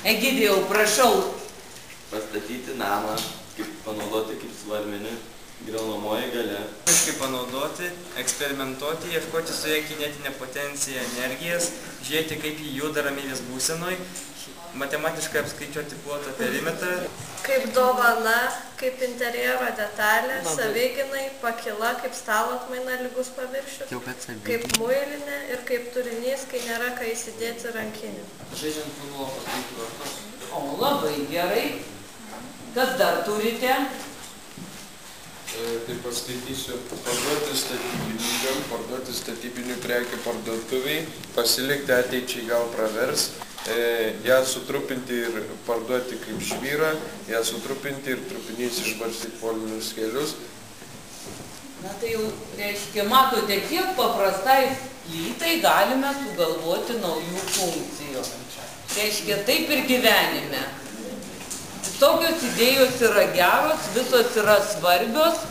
Egidijau, prašau. Pastatyti namą, panaudoti kaip svarmenį, griaunamoji galia. Kaip panaudoti, eksperimentuoti, ieškoti su ja kinetinę potenciją energijas, žiūrėti kaip jį juda ramybės būsenoj, matematiškai apskaičiuoti ploto perimetrą. Kaip dovana, kaip interjero detalė, saveiginai, pakila, kaip stalo atmaina lygus paviršius, kaip muilinė ir kaip turinys, kai nėra ką įsidėti rankinį. Žaidžiant futbolą paskaityti vartus. O, labai gerai. Kas dar turite? Tai paskaitysiu, parduoti statybininkam, parduoti statybinių prekių parduotuviai, pasilikti ateičiai gal pravers, ją sutrupinti ir parduoti kaip švyrą, ją sutrupinti ir trupiniais išbarstyti polinius kelius. Na tai jau, reiškia, matote, kiek paprastai plytai galime sugalvoti naujų funkcijų. Reiškia, taip ir gyvenime. Tokios idėjos yra geros, visos yra svarbios.